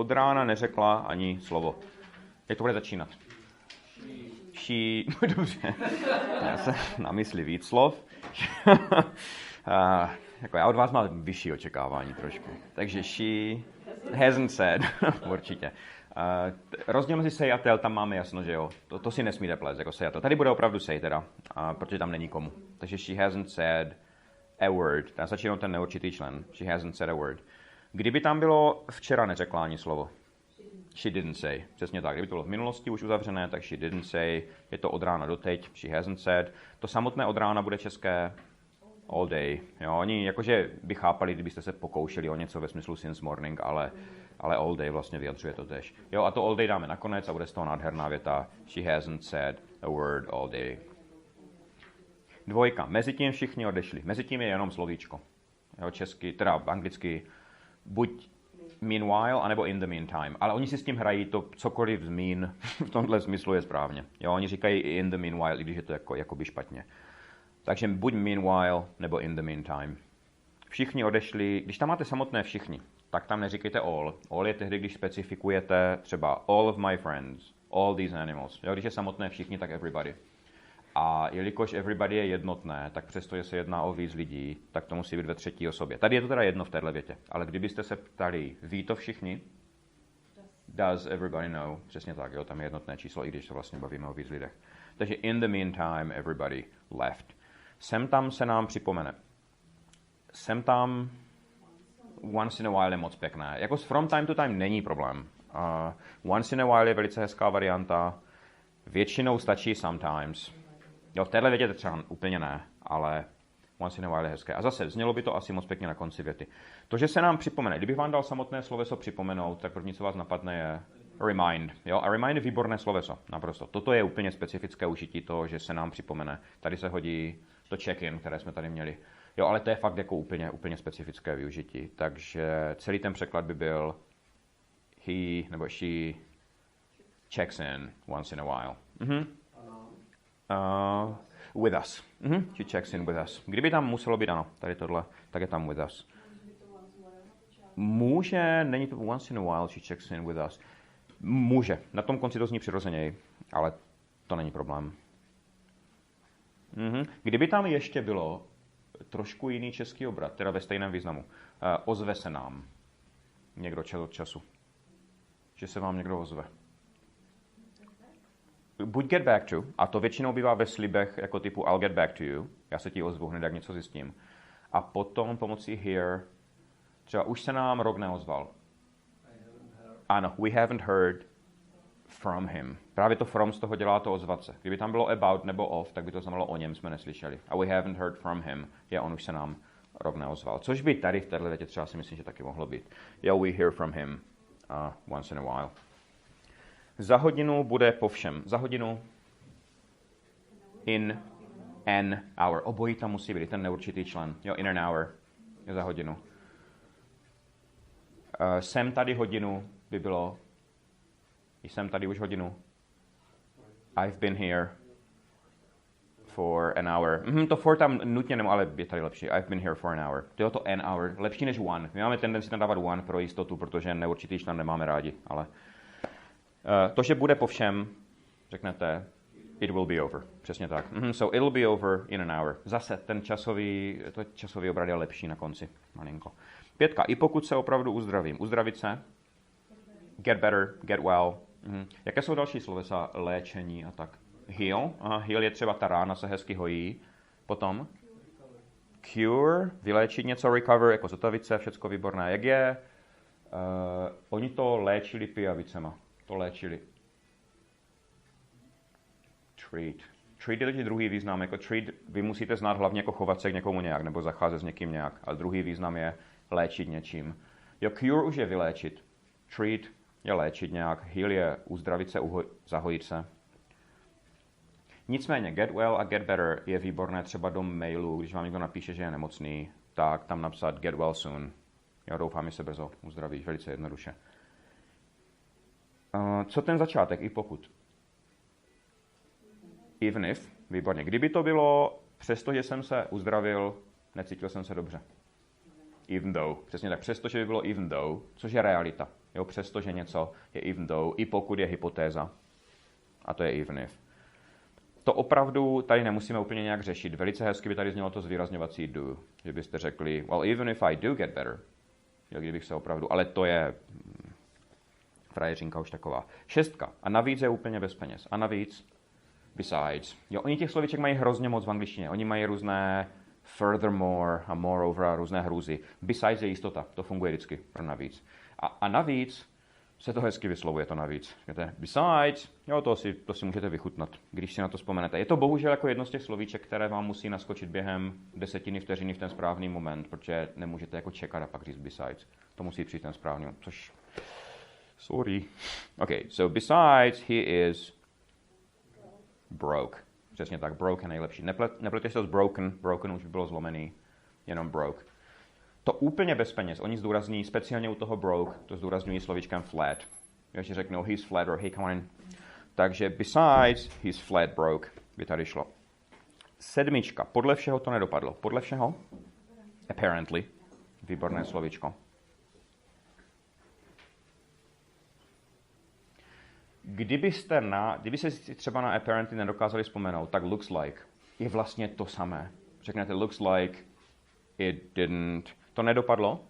od rána neřekla ani slovo. Jak to bude začínat? She. Dobře. Já jsem na mysli víc slov. Jako já od vás mám vyšší očekávání trošku. Takže she hasn't said. Určitě. Rozdíl mezi say a tell, tam máme jasno, že jo. To si nesmíte plést, jako say a tell. Tady bude opravdu say teda, protože tam není komu. Takže she hasn't said a word. Tam začíná ten neurčitý člen. She hasn't said a word. Kdyby tam bylo včera neřekla ani slovo. She didn't say. Přesně tak. Kdyby to bylo v minulosti už uzavřené, tak she didn't say. Je to od rána do teď. She hasn't said. To samotné od rána bude české all day. Jo, oni jakože by chápali, kdybyste se pokoušeli o něco ve smyslu since morning, ale all day vlastně vyjadřuje to tež. Jo, a to all day dáme nakonec a bude z toho nádherná věta. She hasn't said a word all day. 2. Mezitím všichni odešli. Mezitím je jenom slovíčko. Jo, česky, teda anglicky buď meanwhile, anebo in the meantime. Ale oni si s tím hrají, to cokoliv zmín v tomhle smyslu je správně. Jo, oni říkají in the meanwhile, i když je to jakoby špatně. Takže buď meanwhile, nebo in the meantime. Všichni odešli, když tam máte samotné všichni, tak tam neříkejte all. All je tehdy, když specifikujete třeba all of my friends, all these animals. Jo, když je samotné všichni, tak everybody. A jelikož everybody je jednotné, tak přestože se jedná o víc lidí, tak to musí být ve třetí osobě. Tady je to teda jedno v téhle větě. Ale kdybyste se ptali, ví to všichni? Does everybody know? Přesně tak, jo, tam je jednotné číslo, i když se vlastně bavíme o víc lidech. Takže in the meantime, everybody left. Sem tam se nám připomene. Sem tam once in a while je moc pěkné. Jako from time to time není problém. Once in a while je velice hezká varianta. Většinou stačí sometimes. Jo, v téhle větě to třeba úplně ne, ale once in a while je hezké. A zase, znělo by to asi moc pěkně na konci věty. To, že se nám připomene, kdybych vám dal samotné sloveso připomenout, tak první, co vás napadne, je remind. Jo? A remind je výborné sloveso, naprosto. Toto je úplně specifické užití toho, že se nám připomene. Tady se hodí to check-in, které jsme tady měli. Jo, ale to je fakt jako úplně specifické využití. Takže celý ten překlad by byl he nebo she checks in once in a while. With us. She checks in with us. Kdyby tam muselo být ano, tady tohle, tak je tam with us. Může, není to once in a while, she checks in with us. Může. Na tom konci to zní přirozeněji, ale to není problém. Kdyby tam ještě bylo trošku jiný český obrat, teda ve stejném významu. Ozve se nám někdo čas od času. Že se vám někdo ozve. Buď get back to, a to většinou bývá ve slibech jako typu I'll get back to you, já se ti ozvu hned, jak něco zjistím. A potom pomocí here, třeba už se nám rok neozval. Ano, we haven't heard from him. Právě to from z toho dělá to ozvat se. Kdyby tam bylo about nebo of, tak by to znamenalo o něm jsme neslyšeli. A we haven't heard from him, je on už se nám rok neozval. Což by tady v této větě třeba si myslím, že taky mohlo být. Yeah, we hear from him once in a while. Za hodinu bude po všem. Za hodinu in an hour. Obojí tam musí být, ten neurčitý člen. Jo, in an hour je za hodinu. Jsem tady hodinu by bylo jsem tady už hodinu. I've been here for an hour. To for tam nutně nemám, ale je tady lepší. I've been here for an hour. To je to an hour. Lepší než one. My máme tendenci tam dávat one pro jistotu, protože neurčitý člen nemáme rádi, ale to, že bude po všem, řeknete, it will be over. Přesně tak. So it'll be over in an hour. Zase ten časový obrat je lepší na konci. Malinko. 5. I pokud se opravdu uzdravím. Uzdravit se. Get better, get well. Jaké jsou další slovesa? Léčení a tak. Heal. Heal je třeba ta rána se hezky hojí. Potom cure, vyléčit něco, recover, jako zotavit se, všecko výborné. Jak je? Oni to léčili pijavicema. To léčili. Treat. Treat je druhý význam. Jako treat vy musíte znát hlavně jako chovat se k někomu nějak, nebo zacházet s někým nějak. Ale druhý význam je léčit něčím. Jo, cure už je vyléčit. Treat je léčit nějak. Heal je uzdravit se, zahojit se. Nicméně get well a get better je výborné třeba do mailu, když vám někdo napíše, že je nemocný, tak tam napsat get well soon. Jo, doufám, že se brzo uzdravíš, velice jednoduše. Co ten začátek, i pokud? Even if, výborně. Kdyby to bylo, přestože jsem se uzdravil, necítil jsem se dobře. Even though. Přesně tak, přestože by bylo even though, což je realita. Jo, přestože něco je even though, i pokud je hypotéza. A to je even if. To opravdu tady nemusíme úplně nějak řešit. Velice hezky by tady znělo to zvýrazňovací do. Že byste řekli, well, even if I do get better. Jo, kdybych se opravdu, ale to je frajeřinka už taková. 6. A navíc je úplně bez peněz. A navíc, besides. Jo, oni těch slovíček mají hrozně moc v angličtině. Oni mají různé furthermore a moreover a různé hrůzy. Besides je jistota. To funguje vždycky pro navíc. A navíc se to hezky vyslovuje, to navíc. Říkáte, besides, jo, to si můžete vychutnat, když si na to vzpomenete. Je to bohužel jako jedno z těch slovíček, které vám musí naskočit během desetiny vteřiny v ten správný moment, protože nemůžete jako čekat a pak říct besides. To musí přijít ten správný, což... Sorry. Okay, so besides, he is broke. Přesně tak, broke je nejlepší. Nepleteš to s broken, broken už by bylo zlomený, jenom broke. To úplně bez peněz. Oni zdůrazní, speciálně u toho broke, to zdůrazňují slovíčkem flat. Když řeknou he's flat or hey, come on. Takže besides, he's flat broke, by tady šlo. 7. Podle všeho to nedopadlo. Podle všeho? Apparently. Výborné slovíčko. Kdybyste si třeba na apparently nedokázali vzpomenout, tak looks like je vlastně to samé. Řeknete looks like it didn't. To nedopadlo?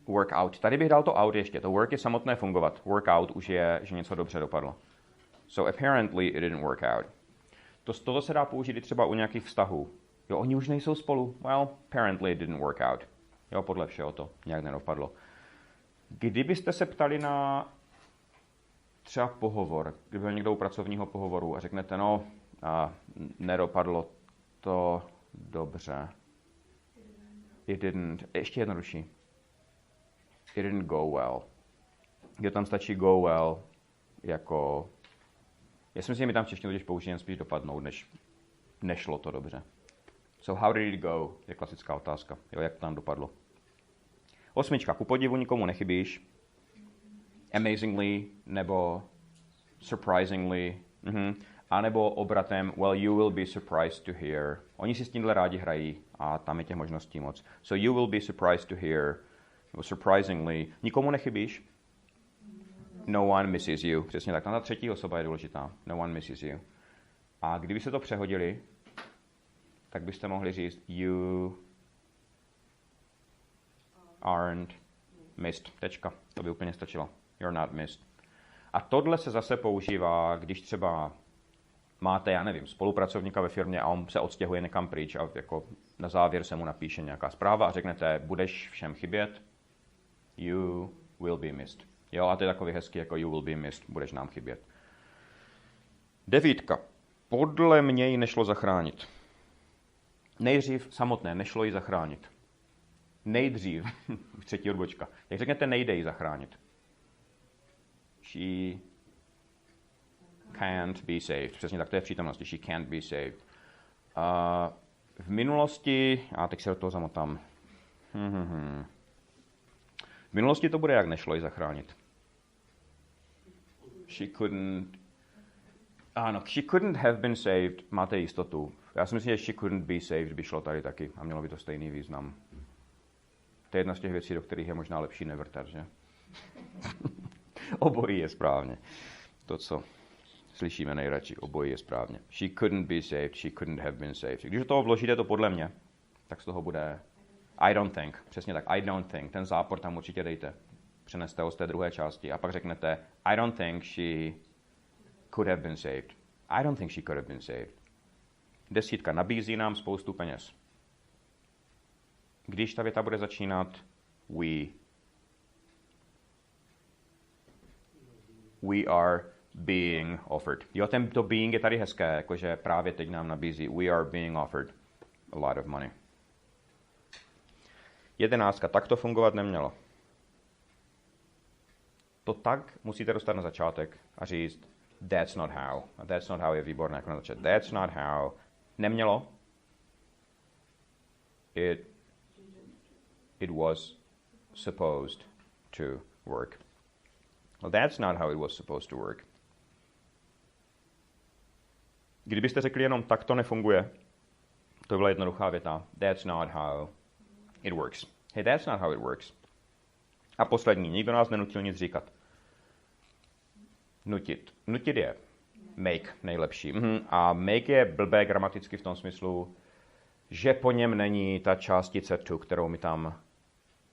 Work out. Tady bych dal to out ještě. To work je samotné fungovat. Work out už je, že něco dobře dopadlo. So apparently it didn't work out. Toto se dá použít i třeba u nějakých vztahů. Jo, oni už nejsou spolu. Well, apparently it didn't work out. Jo, podle všeho to nějak nedopadlo. Kdybyste se ptali na třeba pohovor, kdyby byl někdo u pracovního pohovoru a řeknete, no, nedopadlo to dobře. It didn't. Ještě jednodušší. It didn't go well. Kde tam stačí go well jako... Já si myslím, že my tam v češtině totiž použijeme spíš dopadnout, než nešlo to dobře. So how did it go? Je klasická otázka. Jo, jak to tam dopadlo. 8. Ku podivu nikomu nechybíš. Amazingly nebo surprisingly. A nebo obratem, well, you will be surprised to hear. Oni si s tímhle rádi hrají a tam je těch možností moc. So you will be surprised to hear, nebo surprisingly. Nikomu nechybíš? No one misses you. Přesně tak, tam ta třetí osoba je důležitá. No one misses you. A kdyby se to přehodili, tak byste mohli říct you aren't missed. Tečka. To by úplně stačilo. You're not missed. A tohle se zase používá, když třeba máte, já nevím, spolupracovníka ve firmě a on se odstěhuje někam pryč a jako na závěr se mu napíše nějaká zpráva a řeknete, budeš všem chybět, you will be missed. Jo, a to je takový hezký, jako you will be missed, budeš nám chybět. 9. Podle mě ji nešlo zachránit. Nejdřív samotné, nešlo ji zachránit. Nejdřív, třetí odbočka. Jak řeknete, nejde ji zachránit. She can't be saved. Přesně tak, to je v přítomnosti. She can't be saved. V minulosti, a teď se do toho zamotám. V minulosti to bude, jak nešlo ji zachránit. She couldn't have been saved. Máte jistotu. Já si myslím, že she couldn't be saved by šlo tady taky a mělo by to stejný význam. To je jedna z těch věcí, do kterých je možná lepší nevrtat, že? Obojí je správně. To, co slyšíme nejradši, obojí je správně. She couldn't be saved, she couldn't have been saved. Když do toho vložíte to podle mě, tak z toho bude I don't think. Přesně tak, I don't think. Ten zápor tam určitě dejte. Přeneste ho z té druhé části a pak řeknete I don't think she could have been saved. I don't think she could have been saved. 10. Nabízí nám spoustu peněz. Když ta věta bude začínat we are being offered. Jo, to being je tady hezké, jakože právě teď nám nabízí we are being offered a lot of money. 11. Tak to fungovat nemělo. To tak musíte dostat na začátek a říct that's not how. A that's not how je výborné jako na začátek. That's not how. Nemělo. It was supposed to work. Well, that's not how it was supposed to work. Kdybyste řekli jenom tak to nefunguje, to byla jednoduchá věta. That's not how it works. Hey, that's not how it works. A poslední, nikdo nás nenutil nic říkat. Nutit. Nutit je make nejlepší. A make je blbé gramaticky v tom smyslu, že po něm není ta částice to, kterou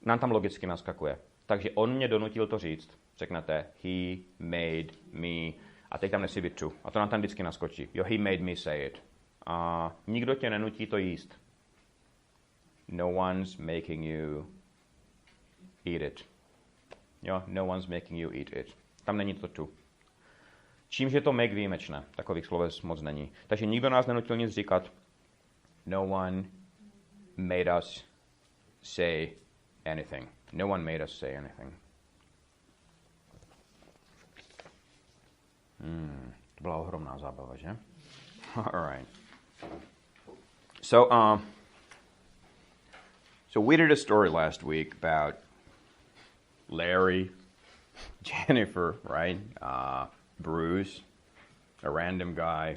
nám tam logicky naskakuje. Takže on mě donutil to říct. Řeknete he made me a teď tam nesmí být to. A to nám tam vždycky naskočí. Jo, he made me say it. A nikdo tě nenutí to jíst. No one's making you eat it. Jo, no one's making you eat it. Tam není to to. Čímž je to make výjimečné. Takových sloves moc není. Takže nikdo nás nenutil nic říkat. No one made us say anything. No one made us say anything. To byla ohromná zábava, že? All right. So we did a story last week about Larry, Jennifer, right? Bruce, a random guy.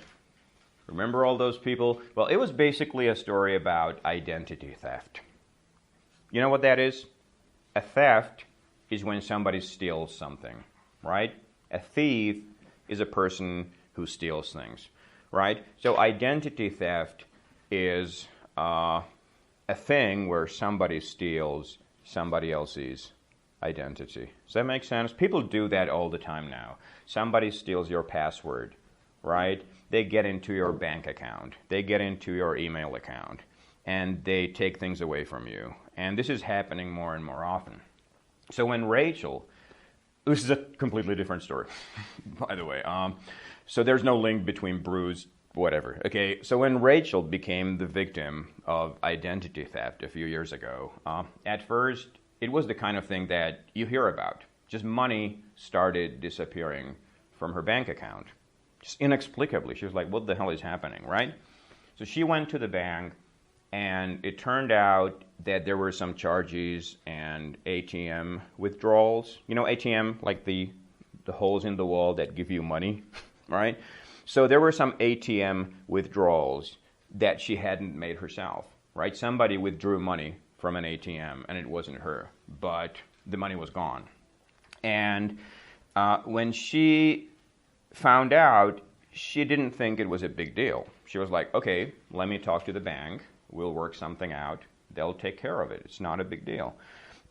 Remember all those people? Well, it was basically a story about identity theft. You know what that is? A theft is when somebody steals something, right? A thief is a person who steals things, right? So identity theft is a thing where somebody steals somebody else's identity. Does that make sense? People do that all the time now. Somebody steals your password, right? They get into your bank account. They get into your email account. And they take things away from you. And this is happening more and more often. So when Rachel, this is a completely different story, by the way. So there's no link between Bruce, whatever. Okay, so when Rachel became the victim of identity theft a few years ago, at first it was the kind of thing that you hear about. Just money started disappearing from her bank account. Just inexplicably. She was like, what the hell is happening, right? So she went to the bank, and it turned out that there were some charges and ATM withdrawals. You know ATM, like the holes in the wall that give you money, right? So there were some ATM withdrawals that she hadn't made herself, right? Somebody withdrew money from an ATM, and it wasn't her, but the money was gone. And when she found out, she didn't think it was a big deal. She was like, okay, let me talk to the bank. We'll work something out. They'll take care of it. It's not a big deal.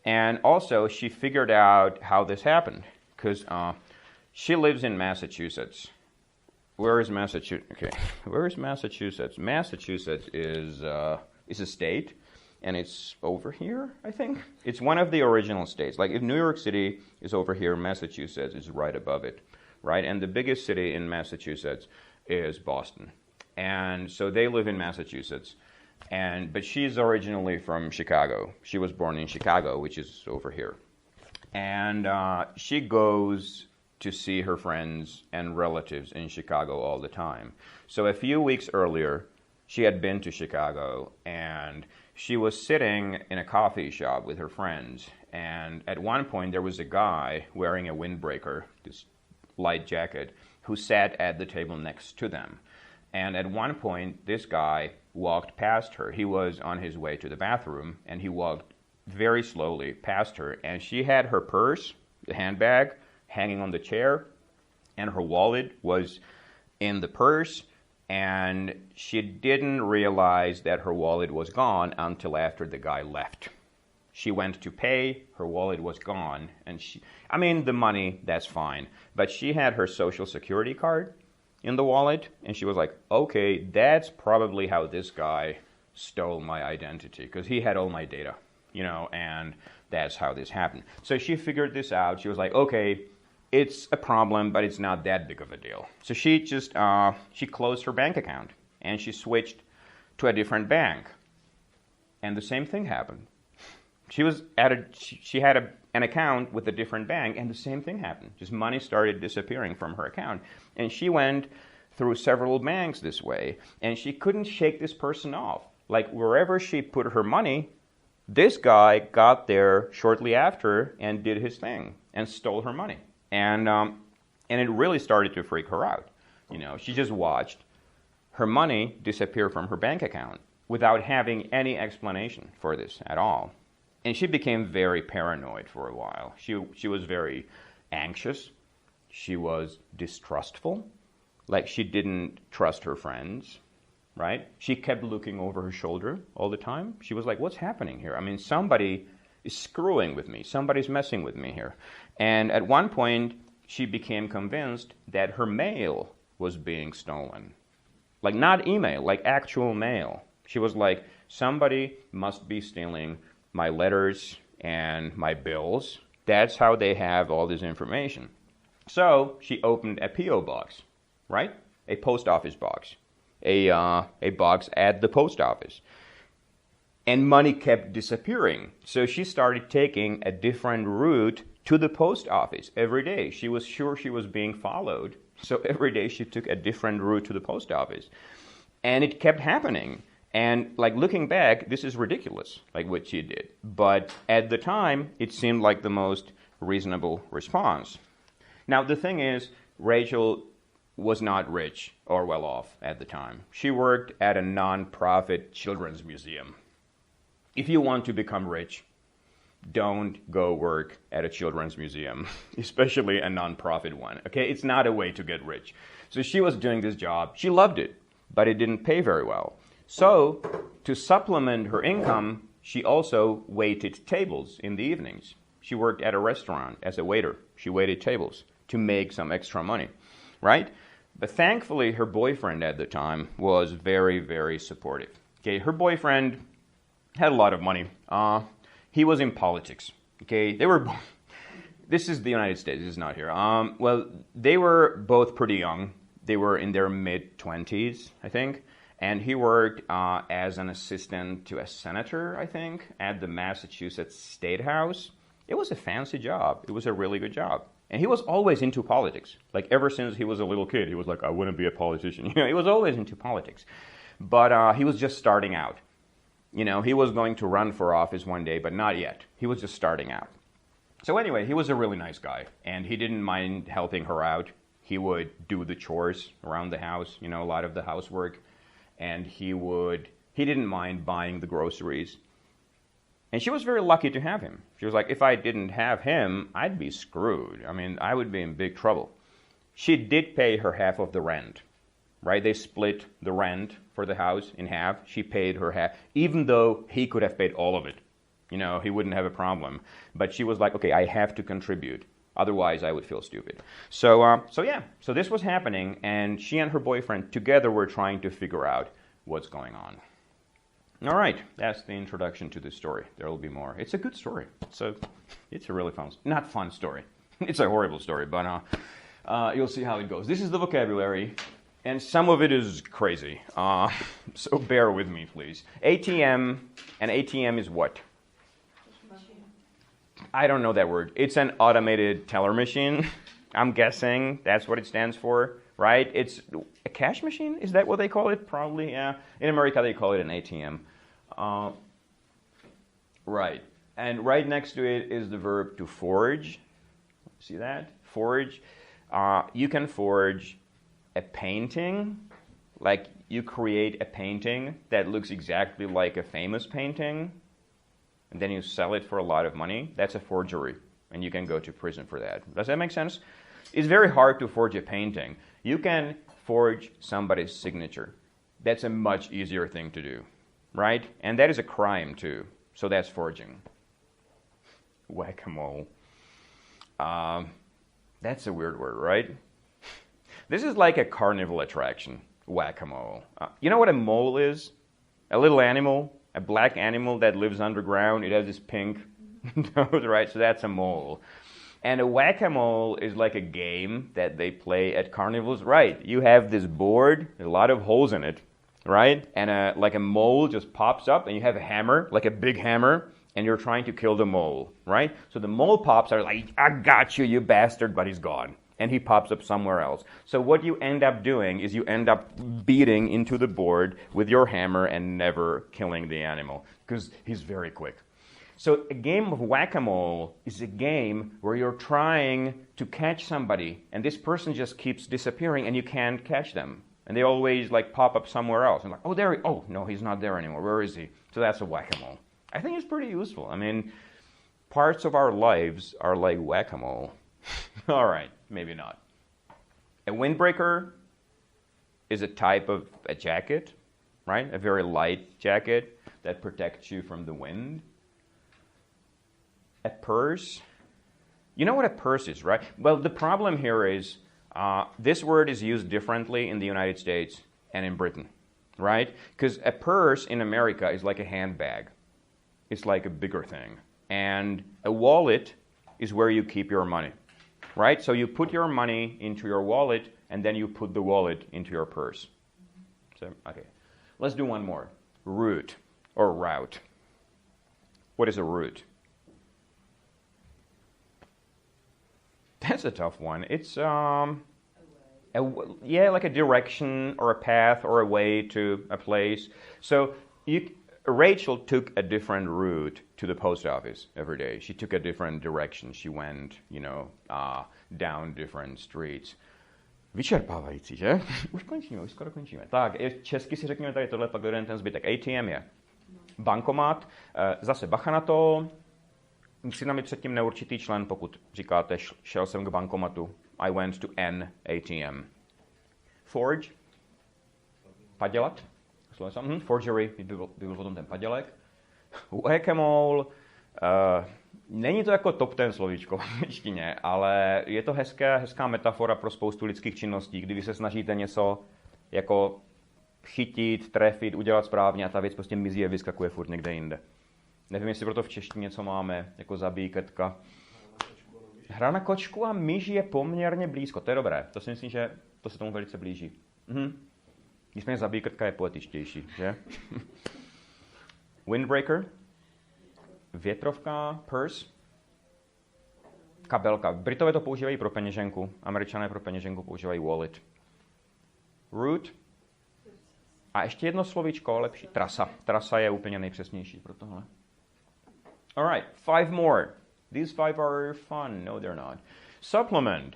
And also, she figured out how this happened, because she lives in Massachusetts. Where is Massachusetts? Okay, where is Massachusetts? Massachusetts is a state, and it's over here, I think. It's one of the original states. Like if New York City is over here, Massachusetts is right above it, right? And the biggest city in Massachusetts is Boston. And so they live in Massachusetts. But she's originally from Chicago. She was born in Chicago, which is over here. And she goes to see her friends and relatives in Chicago all the time. So a few weeks earlier, she had been to Chicago, and she was sitting in a coffee shop with her friends. And at one point, there was a guy wearing a windbreaker, this light jacket, who sat at the table next to them. And at one point, this guy walked past her. He was on his way to the bathroom, and he walked very slowly past her. And she had her purse, the handbag, hanging on the chair, and her wallet was in the purse. And she didn't realize that her wallet was gone until after the guy left. She went to pay, her wallet was gone. And the money, that's fine. But she had her Social Security card in the wallet, and she was like, okay, that's probably how this guy stole my identity, because he had all my data, and that's how this happened. So she figured this out. She was like, okay, it's a problem, but it's not that big of a deal. So she just, she closed her bank account, and she switched to a different bank. And the same thing happened. She had an account with a different bank, and the same thing happened. Just money started disappearing from her account. And she went through several banks this way, and she couldn't shake this person off. Like, wherever she put her money, this guy got there shortly after and did his thing and stole her money. And it really started to freak her out. She just watched her money disappear from her bank account without having any explanation for this at all. And she became very paranoid for a while. She was very anxious. She was distrustful. Like, she didn't trust her friends, right? She kept looking over her shoulder all the time. She was like, what's happening here? I mean, somebody is screwing with me. Somebody's messing with me here. And at one point, she became convinced that her mail was being stolen. Like, not email, like actual mail. She was like, somebody must be stealing my letters and my bills. That's how they have all this information. So she opened a P.O. box, right? A post office box. A box at the post office. And money kept disappearing. So she started taking a different route to the post office every day. She was sure she was being followed. So every day she took a different route to the post office. And it kept happening. And like, looking back, this is ridiculous, like what she did. But at the time, it seemed like the most reasonable response. Now, the thing is, Rachel was not rich or well off at the time. She worked at a non-profit children's museum. If you want to become rich, don't go work at a children's museum, especially a non-profit one. Okay, it's not a way to get rich. So she was doing this job. She loved it, but it didn't pay very well. So to supplement her income, she also waited tables in the evenings. She worked at a restaurant as a waiter. She waited tables to make some extra money, right? But thankfully, her boyfriend at the time was very, very supportive. Okay, her boyfriend had a lot of money. He was in politics. Okay, they were. This is the United States. This is not here. Well, they were both pretty young. They were in their mid-20s, I think. And he worked as an assistant to a senator, I think, at the Massachusetts State House. It was a fancy job. It was a really good job. And he was always into politics. Like, ever since he was a little kid, he was like, I want to be a politician. You know, he was always into politics. But he was just starting out. You know, he was going to run for office one day, but not yet. He was just starting out. So anyway, he was a really nice guy. And he didn't mind helping her out. He would do the chores around the house, you know, a lot of the housework. And he didn't mind buying the groceries. And she was very lucky to have him. She was like, if I didn't have him, I'd be screwed. I mean, I would be in big trouble. She did pay her half of the rent, right? They split the rent for the house in half. She paid her half, even though he could have paid all of it. You know, he wouldn't have a problem. But she was like, okay, I have to contribute. Otherwise, I would feel stupid. So this was happening, and she and her boyfriend together were trying to figure out what's going on. All right, that's the introduction to this story. There will be more. It's a good story. It's a really not fun story. It's a horrible story, but you'll see how it goes. This is the vocabulary, and some of it is crazy. So bear with me, please. ATM, and ATM is what? I don't know that word. It's an automated teller machine. I'm guessing that's what it stands for, right? It's a cash machine? Is that what they call it? Probably, yeah. In America, they call it an ATM. Right. And right next to it is the verb to forge. See that? Forge. You can forge a painting. Like, you create a painting that looks exactly like a famous painting, and then you sell it for a lot of money. That's a forgery, and you can go to prison for that. Does that make sense? It's very hard to forge a painting. You can forge somebody's signature. That's a much easier thing to do, right? And that is a crime, too. So that's forging. Whack-a-mole. That's a weird word, right? This is like a carnival attraction, whack-a-mole. You know what a mole is? A little animal. A black animal that lives underground. It has this pink nose, right? So that's a mole. And a whack-a-mole is like a game that they play at carnivals. Right, you have this board, a lot of holes in it, right? And like a mole just pops up, and you have a hammer, like a big hammer, and you're trying to kill the mole, right? So the mole pops out like, I got you, you bastard, but he's gone. And he pops up somewhere else. So what you end up doing is you end up beating into the board with your hammer and never killing the animal, because he's very quick. So a game of whack-a-mole is a game where you're trying to catch somebody, and this person just keeps disappearing, and you can't catch them. And they always like pop up somewhere else. And like, oh, no, he's not there anymore. Where is he? So that's a whack-a-mole. I think it's pretty useful. I mean, parts of our lives are like whack-a-mole. All right, maybe not. A windbreaker is a type of a jacket, right? A very light jacket that protects you from the wind. A purse. You know what a purse is, right? Well, the problem here is this word is used differently in the United States and in Britain, right? Because a purse in America is like a handbag. It's like a bigger thing. And a wallet is where you keep your money, right? So you put your money into your wallet, and then you put the wallet into your purse. So, okay. Let's do one more. Route or route. What is a route? That's a tough one. It's like a direction or a path or a way to a place. So Rachel took a different route to the post office every day. She took a different direction. She went, down different streets. Vyčerpávající, že? Už skoro končíme. Tak, česky si řekněme tady tohle, pak jeden ten zbytek. ATM je bankomat. Zase bacha na to. Musí tam být předtím neurčitý člen, pokud říkáte, šel jsem k bankomatu. I went to an ATM. Forge. Padělat. Forgery, byl potom ten padělek. Whack-a-mole. Není to jako top 10 slovíčko v angličtině, ale je to hezká metafora pro spoustu lidských činností, kdy vy se snažíte něco jako chytit, trefit, udělat správně a ta věc prostě mizí a vyskakuje furt někde jinde. Nevím, jestli proto v češtině něco máme, jako zabíjetka. Hra na kočku a myš je poměrně blízko, to je dobré, to si myslím, že to se tomu velice blíží. Nicméně zabíjetka je poetičtější, že? Windbreaker. Větrovka, purse, kabelka. Britové to používají pro peněženku, Američané pro peněženku používají wallet. Route. A ještě jedno slovíčko, lepší. Trasa. Trasa je úplně nejpřesnější pro tohle. Alright, 5 more. These 5 are fun. No, they're not. Supplement.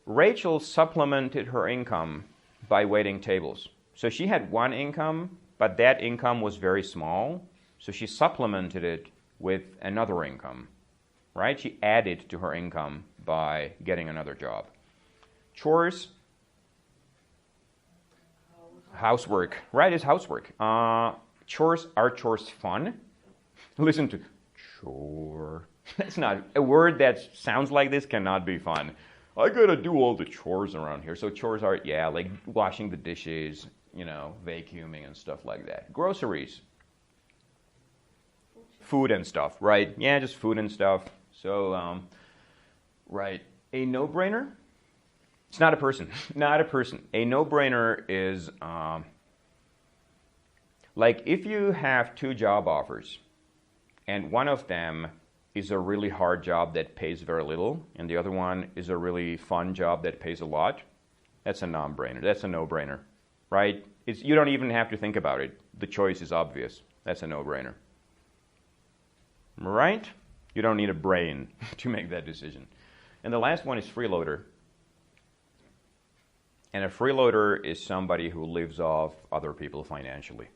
Rachel supplemented her income by waiting tables. So she had one income, but that income was very small. So she supplemented it with another income, right? She added to her income by getting another job. Chores, housework, right? It's housework. Chores, are chores fun? Listen to chore. That's not, a word that sounds like this cannot be fun. I gotta do all the chores around here. So chores are, like washing the dishes, vacuuming and stuff like that. Groceries. Food and stuff, right? Yeah, just food and stuff. So, right. A no-brainer? It's not a person. Not a person. A no-brainer is, like if you have 2 job offers, and one of them is a really hard job that pays very little, and the other one is a really fun job that pays a lot, that's a non-brainer. That's a no-brainer, right? You don't even have to think about it. The choice is obvious. That's a no-brainer. Right? You don't need a brain to make that decision. And the last one is freeloader. And a freeloader is somebody who lives off other people financially.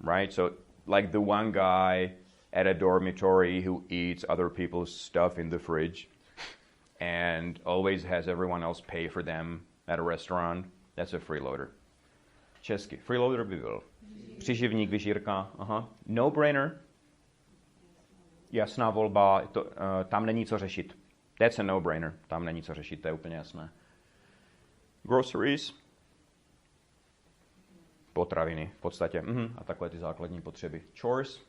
Right? So, like the one guy at a dormitory who eats other people's stuff in the fridge and always has everyone else pay for them at a restaurant, that's a freeloader. Česky. Freeloader by byl přiživník, vyžírka. No-brainer. Jasná volba, tam není co řešit. That's a no-brainer. Tam není co řešit, to je úplně jasné. Groceries. Potraviny v podstatě. A takové ty základní potřeby. Chores.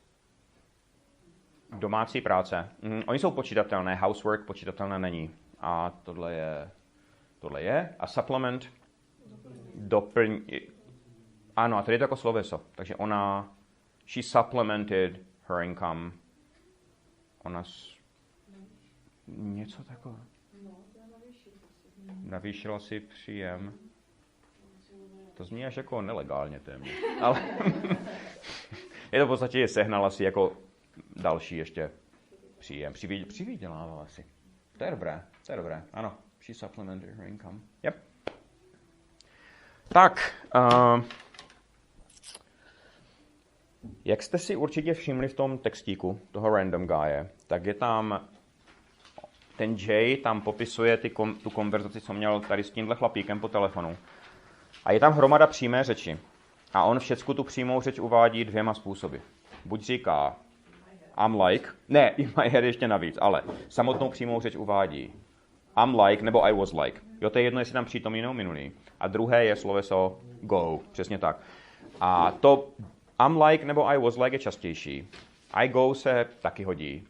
Domácí práce. Oni jsou počítatelné. Housework počítatelné není. A tohle je. A supplement. Ano, a tady je to jako sloveso. Takže she supplemented her income. Něco takové. Navýšila si příjem. To zní až jako nelegálně téměř. Ale je to v podstatě, že sehnala si jako další ještě příjem. Přivydělávala si. To je dobré. Ano. She supplemented her income. Yep. Tak. Jak jste si určitě všimli v tom textíku toho random guye, tak je tam ten Jay tam popisuje tu konverzaci, co měl tady s tímhle chlapíkem po telefonu. A je tam hromada přímé řeči. A on všecku tu přímou řeč uvádí dvěma způsoby. Buď říká I'm like, ne, in my head ještě navíc, ale samotnou přímou řeč uvádí I'm like nebo I was like. Jo, to je jedno, jestli tam přítomný nebo minulý. A druhé je sloveso go, přesně tak. A to I'm like nebo I was like je častější. I go se taky hodí.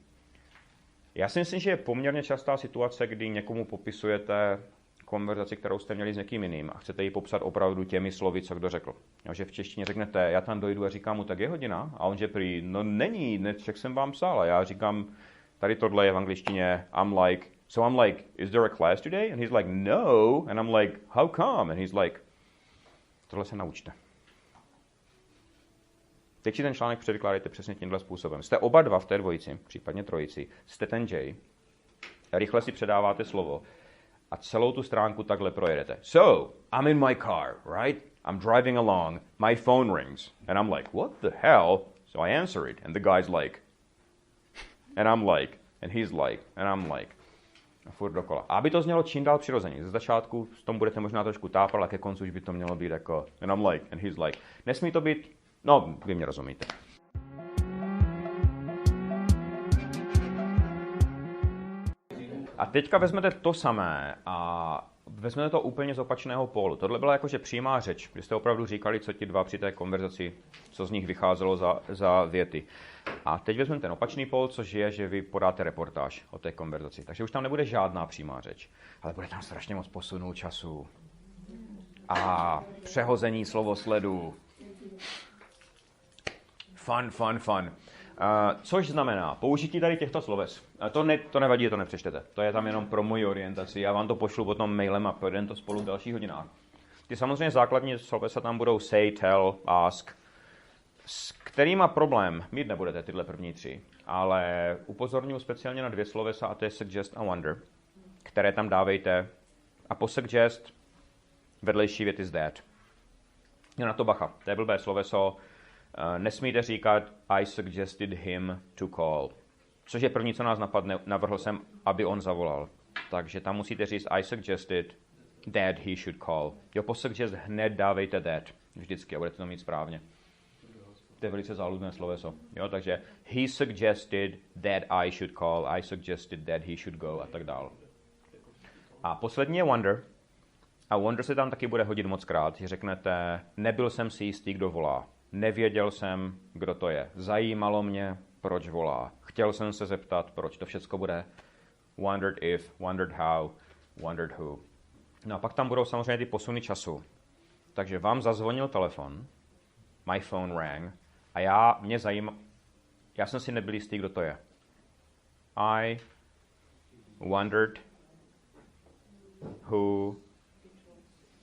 Já si myslím, že je poměrně častá situace, kdy někomu popisujete konverzaci, kterou jste měli s někým jiným a chcete ji popsat opravdu těmi slovy, co kdo řekl. Jo, že v češtině řeknete, já tam dojdu a říkám mu, tak je hodina? A on že prý, no není, však jsem vám psal. A já říkám, tady tohle je v angličtině, I'm like, is there a class today? And he's like, no. And I'm like, how come? And he's like, tohle se naučte. Teď si ten článek převykládejte přesně tímhle způsobem. Jste oba dva v té dvojici, případně trojici, jste ten Jay, rychle si předáváte slovo a celou tu stránku takhle projedete. So, I'm in my car, right? I'm driving along, my phone rings, and I'm like, what the hell? So I answer it, and the guy's like, and I'm like, and he's like, and I'm like. A furt dokola. A aby to znělo čím dál přirozeně. Ze začátku v tom budete možná trošku tápat, ale ke konci už by to mělo být jako, and I'm like, and he's like. Nesmí to být, no, vy mě rozumíte. A teďka vezmete to samé a vezmete to úplně z opačného pólu. Tohle byla jakože přímá řeč, kdy jste opravdu říkali, co ti dva při té konverzaci, co z nich vycházelo za věty. A teď vezmeme ten opačný pól, což je, že vy podáte reportáž o té konverzaci. Takže už tam nebude žádná přímá řeč, ale bude tam strašně moc posunu času. A přehození slovosledu. Fun. Což znamená použití tady těchto sloves. To nevadí, to nepřečtete. To je tam jenom pro moji orientaci. Já vám to pošlu potom mailem a projdeme to spolu v dalších hodinách. Ty samozřejmě základní slovesa tam budou say, tell, ask, s kterýma problém mít nebudete tyhle první tři, ale upozorňuji speciálně na dvě slovesa a to je suggest a wonder, které tam dávejte a po suggest vedlejší věty z that. Jo, na to bacha, to je blbé sloveso. Nesmíte říkat I suggested him to call. Což je první, co nás napadne, navrhl jsem, aby on zavolal. Takže tam musíte říct I suggested that he should call. Jo, po suggest hned dávejte that. Vždycky a budete to mít správně. To je velice záludné sloveso. Jo, takže he suggested that I should call. I suggested that he should go a tak dál. A poslední je wonder. A wonder se tam taky bude hodit moc krát. Že řeknete, nebyl jsem si jistý, kdo volá. Nevěděl jsem, kdo to je. Zajímalo mě, proč volá. Chtěl jsem se zeptat, proč. To všecko bude wondered if, wondered how, wondered who. No a pak tam budou samozřejmě ty posuny času. Takže vám zazvonil telefon, my phone rang, a já jsem si nebyl jistý, kdo to je. I wondered who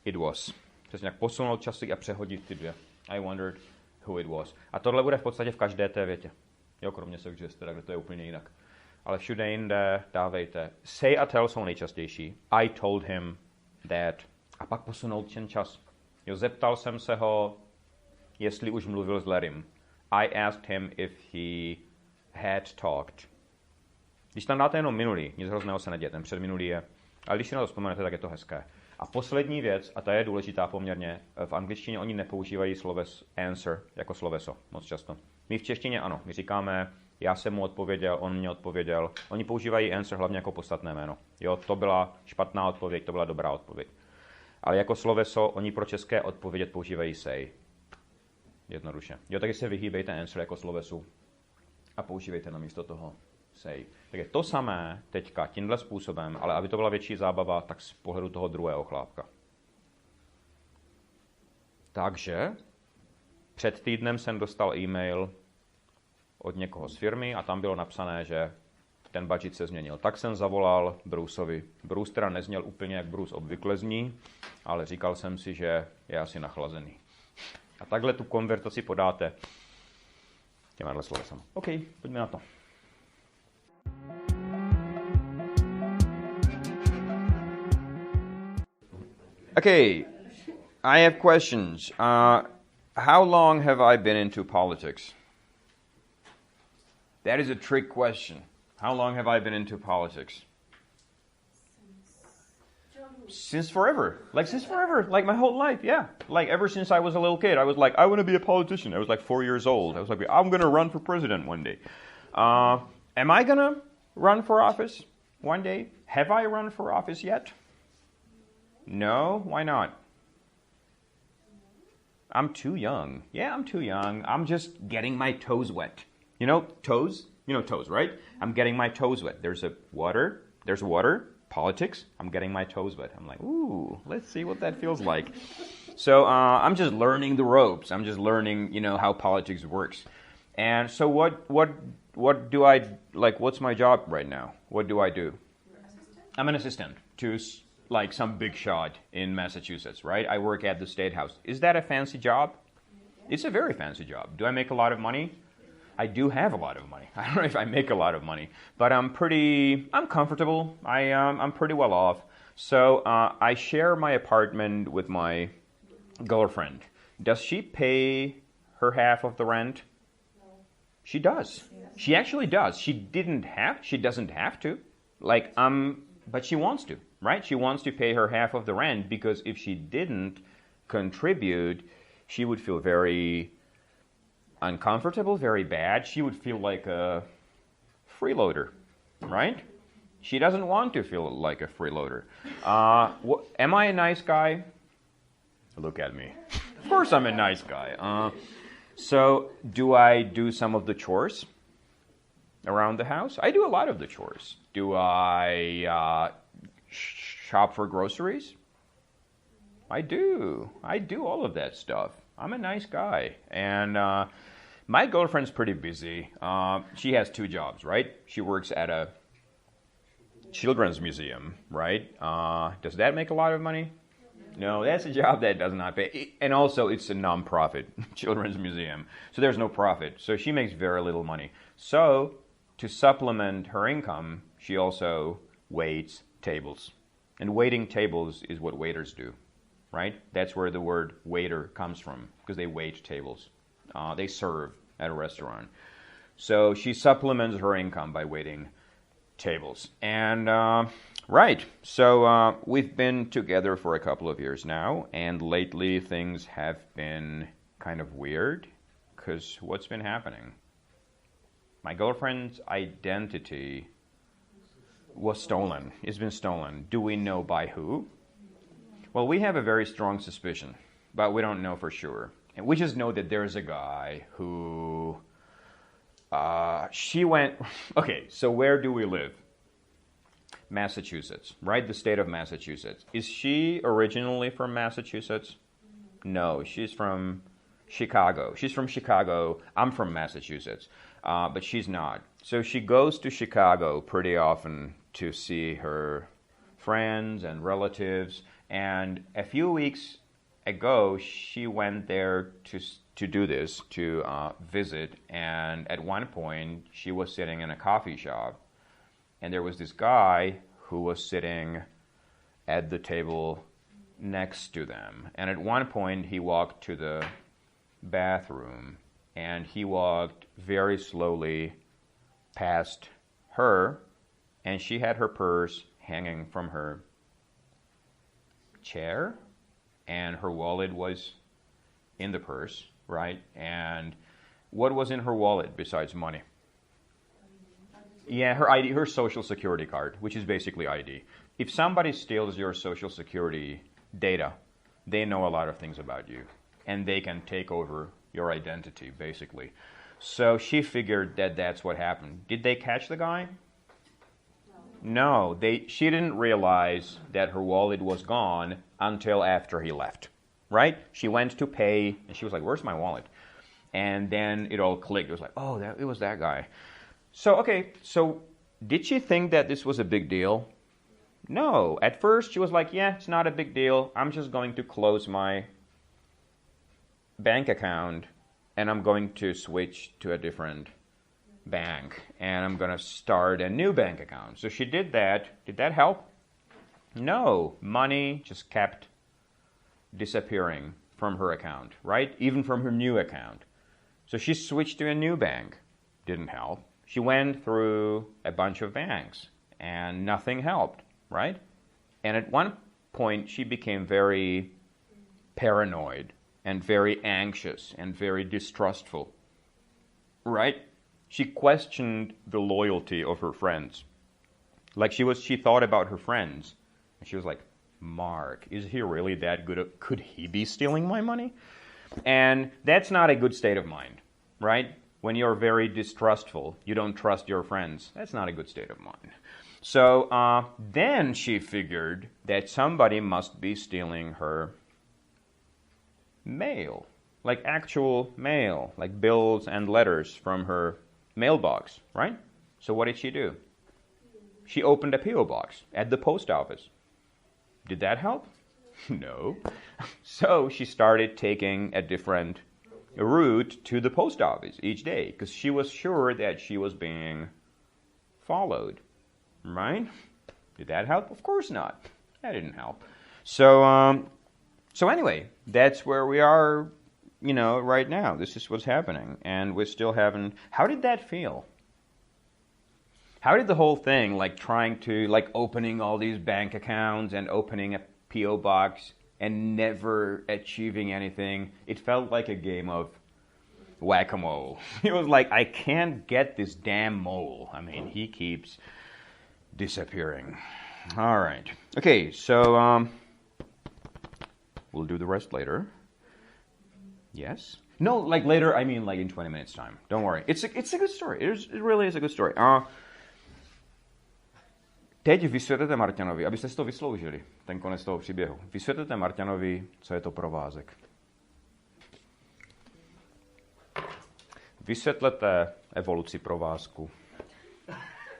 it was. Přesně jak posunout časy a přehodit ty dvě. I wondered who it was. A tohle bude v podstatě v každé té větě. Jo, kromě suggest, kde to je úplně jinak. Ale všude jinde dávejte. Say a tell jsou nejčastější. I told him that. A pak posunout ten čas. Jo, zeptal jsem se ho, jestli už mluvil s Larrym. I asked him if he had talked. Když tam dáte jenom minulý, nic hrozného se neděje, ten předminulý je. Ale když si na to vzpomenete, tak je to hezké. A poslední věc, a ta je důležitá poměrně, v angličtině oni nepoužívají sloves answer jako sloveso moc často. My v češtině ano, my říkáme, já jsem mu odpověděl, on mě odpověděl. Oni používají answer hlavně jako podstatné jméno. Jo, to byla špatná odpověď, to byla dobrá odpověď. Ale jako sloveso oni pro české odpovědět používají say. Jednoduše. Jo, takže se vyhýbejte answer jako slovesu a používejte namísto toho say. Tak je to samé teďka tímhle způsobem, ale aby to byla větší zábava, tak z pohledu toho druhého chlápka. Takže před týdnem jsem dostal e-mail od někoho z firmy a tam bylo napsané, že ten budget se změnil. Tak jsem zavolal Bruceovi. Bruce teda nezněl úplně, jak Bruce obvykle zní, ale říkal jsem si, že je asi nachlazený. A takhle tu konverzaci podáte těmahle slovesama. OK, pojďme na to. Okay, I have questions. How long have I been into politics? That is a trick question. How long have I been into politics? Since forever. Like my whole life, yeah. Like ever since I was a little kid, I was like, I want to be a politician. I was like 4 years old. I was like, I'm going to run for president one day. Am I going to run for office one day? Have I run for office yet? No? Why not? I'm too young. Yeah, I'm too young. I'm just getting my toes wet. You know, toes? You know toes, right? I'm getting my toes wet. There's water. Politics. I'm getting my toes wet. I'm like, ooh, let's see what that feels like. So I'm just learning the ropes. I'm just learning, how politics works. And so what do I, like, what's my job right now? What do I do? I'm an assistant to like some big shot in Massachusetts, right? I work at the State House. Is that a fancy job? It's a very fancy job. Do I make a lot of money? I do have a lot of money. I don't know if I make a lot of money, but I'm comfortable. I'm pretty well off. So I share my apartment with my girlfriend. Does she pay her half of the rent? No. She does. Yes. She actually does. She doesn't have to. But she wants to, right? She wants to pay her half of the rent because if she didn't contribute, she would feel very uncomfortable, very bad. She would feel like a freeloader, right? She doesn't want to feel like a freeloader. Am I a nice guy? Look at me. Of course I'm a nice guy. So do I do some of the chores around the house? I do a lot of the chores. Do I shop for groceries? I do. I do all of that stuff. I'm a nice guy. And my girlfriend's pretty busy. She has 2 jobs, right? She works at a children's museum, right? Does that make a lot of money? No, that's a job that does not pay. And also, it's a non-profit children's museum. So there's no profit. So she makes very little money. So to supplement her income, she also waits tables. And waiting tables is what waiters do, right? That's where the word waiter comes from, because they wait tables. They serve at a restaurant. So she supplements her income by waiting tables. And, right, so we've been together for a couple of years now, and lately things have been kind of weird, because what's been happening? My girlfriend's identity was stolen. It's been stolen. Do we know by who? Well, we have a very strong suspicion, but we don't know for sure. And we just know that there's a guy who... Okay, so where do we live? Massachusetts, right? The state of Massachusetts. Is she originally from Massachusetts? No, she's from Chicago. She's from Chicago. I'm from Massachusetts, but she's not. So she goes to Chicago pretty often to see her friends and relatives. And a few weeks ago, she went there to do this, to visit. And at one point, she was sitting in a coffee shop. And there was this guy who was sitting at the table next to them. And at one point, he walked to the bathroom. And he walked very slowly past her. And she had her purse hanging from her chair. And her wallet was in the purse, right? And what was in her wallet besides money? Yeah, her ID, her social security card, which is basically ID. If somebody steals your social security data, they know a lot of things about you. And they can take over your identity, basically. So she figured that that's what happened. Did they catch the guy? No, she didn't realize that her wallet was gone until after he left, right? She went to pay, and she was like, where's my wallet? And then it all clicked. It was like, oh, it was that guy. So, okay, so did she think that this was a big deal? No. At first, she was like, yeah, it's not a big deal. I'm just going to close my bank account, and I'm going to switch to a different bank, and I'm going to start a new bank account. So she did that. Did that help? No. Money just kept disappearing from her account, right? Even from her new account. So she switched to a new bank. Didn't help. She went through a bunch of banks and nothing helped, right? And at one point she became very paranoid and very anxious and very distrustful, right? She questioned the loyalty of her friends. Like she thought about her friends and she was like, Mark, is he really that good? Could he be stealing my money? And that's not a good state of mind, right? When you're very distrustful, you don't trust your friends. That's not a good state of mind. So then she figured that somebody must be stealing her mail, like actual mail, like bills and letters from her mailbox, right? So what did she do? She opened a P.O. box at the post office. Did that help? No. So she started taking a different route to the post office each day because she was sure that she was being followed, right? Did that help? Of course not. That didn't help. So anyway, that's where we are, right now. This is what's happening, and we still haven't. How did that feel? How did the whole thing, like trying to, like opening all these bank accounts and opening a P.O. box and never achieving anything, it felt like a game of whack-a-mole. It was like, I can't get this damn mole. I mean, he keeps disappearing. All right. Okay, so we'll do the rest later. Yes? No, like later, I mean like in 20 minutes time. Don't worry. It's a good story. It really is a good story. Teď vysvětlete Marťanovi, abyste si to vysloužili, ten konec toho příběhu. Vysvětlete Marťanovi, co je to provázek. Vysvětlete evoluci provázku.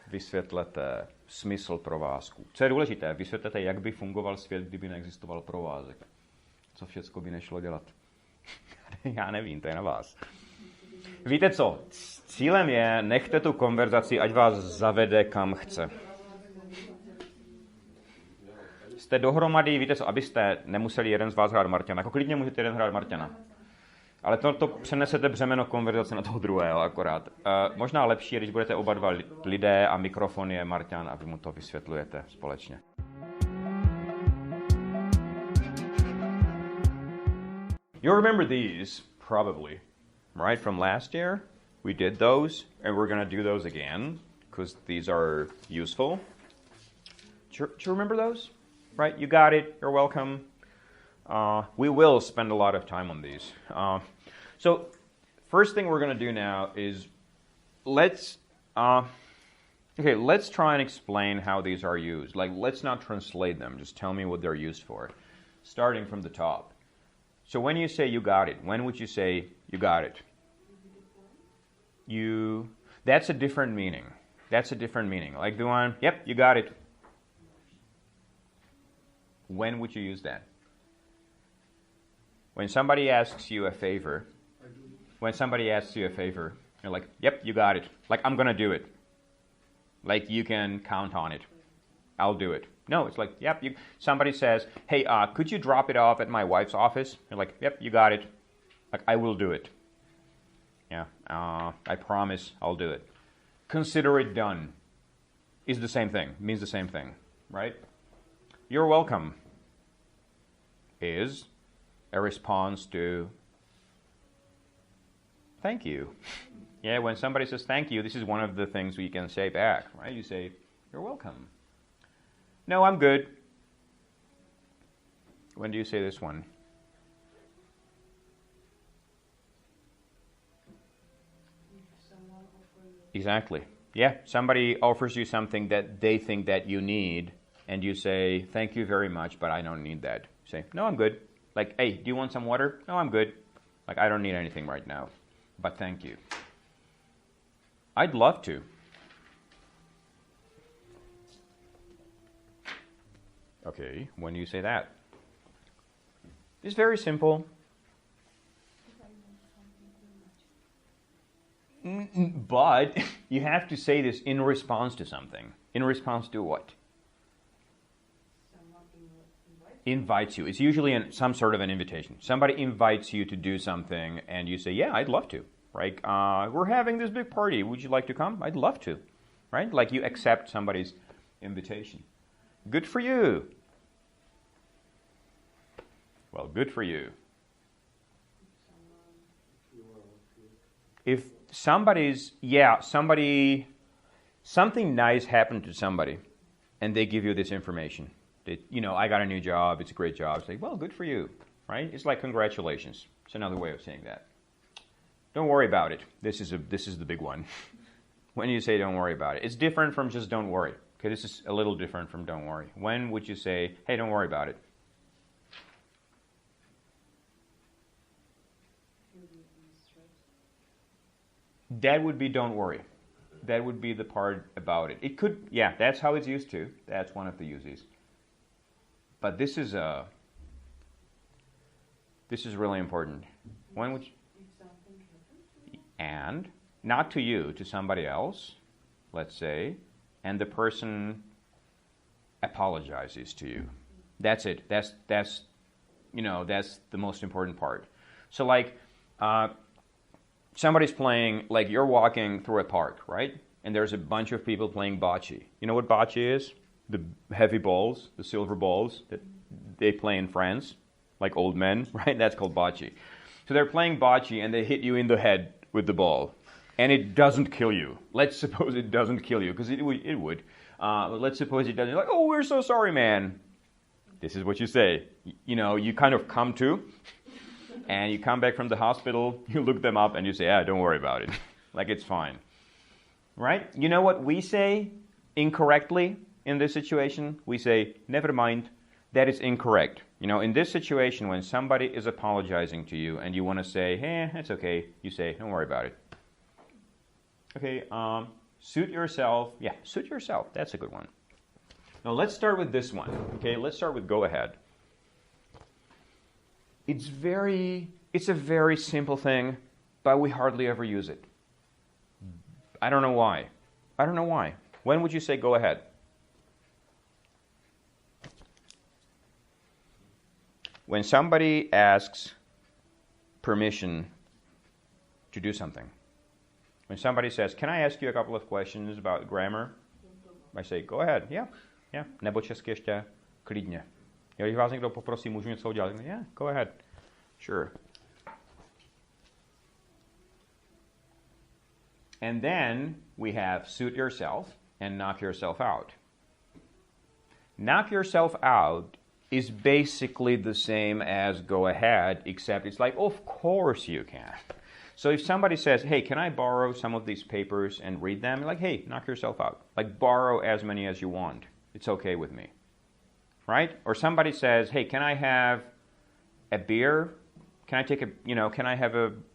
Vysvětlete smysl provázku. Co je důležité, vysvětlete, jak by fungoval svět, kdyby neexistoval provázek. Co všecko by nešlo dělat. Já nevím, to je na vás. Víte co? Cílem je, nechte tu konverzaci, ať vás zavede kam chce. Jste dohromady, víte co, abyste nemuseli jeden z vás hrát Marťana. Jako klidně můžete jeden hrát Marťana. Ale to přenesete břemeno konverzace na toho druhého akorát. Možná lepší je, když budete oba dva lidé a mikrofon je Marťan a vy mu to vysvětlujete společně. You remember these, probably, right, from last year? We did those, and we're going to do those again, because these are useful. Do you remember those? Right, you got it, you're welcome. We will spend a lot of time on these. So, first thing we're going to do now is let's try and explain how these are used. Like, let's not translate them, just tell me what they're used for. Starting from the top. So when you say you got it, when would you say you got it? That's a different meaning. That's a different meaning. Like the one, yep, you got it. When would you use that? When somebody asks you a favor, you're like, yep, you got it. Like, I'm going to do it. Like, you can count on it. I'll do it. No, it's like, yep, somebody says, hey, could you drop it off at my wife's office? You're like, yep, you got it. Like, I will do it. Yeah, I promise I'll do it. Consider it done is the same thing, means the same thing, right? You're welcome is a response to thank you. Yeah, when somebody says thank you, this is one of the things we can say back, right? You say, you're welcome. No, I'm good. When do you say this one? Exactly. Yeah, somebody offers you something that they think that you need, and you say, thank you very much, but I don't need that. You say, no, I'm good. Like, hey, do you want some water? No, I'm good. Like, I don't need anything right now, but thank you. I'd love to. Okay, when do you say that? It's very simple. But you have to say this in response to something. In response to what? Invites you. It's usually some sort of an invitation. Somebody invites you to do something and you say, yeah, I'd love to. right? We're having this big party. Would you like to come? I'd love to, right? Like you accept somebody's invitation. Good for you. Well, good for you. If something nice happened to somebody, and they give you this information, that, I got a new job, it's a great job. It's like, well, good for you, right? It's like congratulations. It's another way of saying that. Don't worry about it. This is the big one. When you say don't worry about it, it's different from just don't worry. Okay, this is a little different from don't worry. When would you say, hey, don't worry about it? That would be don't worry. That would be the part about it. It could, that's how it's used to. That's one of the uses. But this is really important. When would you, and not to you, to somebody else, let's say, and the person apologizes to you. That's it. That's the most important part. So like, somebody's playing, like you're walking through a park, right? And there's a bunch of people playing bocce. You know what bocce is? The heavy balls, the silver balls that they play in France, like old men, right? That's called bocce. So they're playing bocce and they hit you in the head with the ball. And it doesn't kill you. Let's suppose it doesn't kill you, because it would. But let's suppose it doesn't. You're like, oh, we're so sorry, man. This is what you say. You kind of come to, and you come back from the hospital, you look them up, and you say, don't worry about it. Like, it's fine. Right? You know what we say incorrectly in this situation? We say, never mind, that is incorrect. In this situation, when somebody is apologizing to you, and you want to say, hey, it's okay, you say, don't worry about it. Okay, suit yourself. Yeah, suit yourself. That's a good one. Now, let's start with this one. Okay, let's start with go ahead. It's a very simple thing, but we hardly ever use it. I don't know why. When would you say go ahead? When somebody asks permission to do something. When somebody says, can I ask you a couple of questions about grammar? I say, go ahead. Yeah. Nebo česky ještě klidně. Když vás někdo poprosí, můžu něco udělat? Yeah, go ahead. Sure. And then we have suit yourself and knock yourself out. Knock yourself out is basically the same as go ahead, except it's like, of course you can. So if somebody says, hey, can I borrow some of these papers and read them? You're like, hey, knock yourself out. Like, borrow as many as you want. It's okay with me. Right? Or somebody says, hey, can I have a beer? Can I take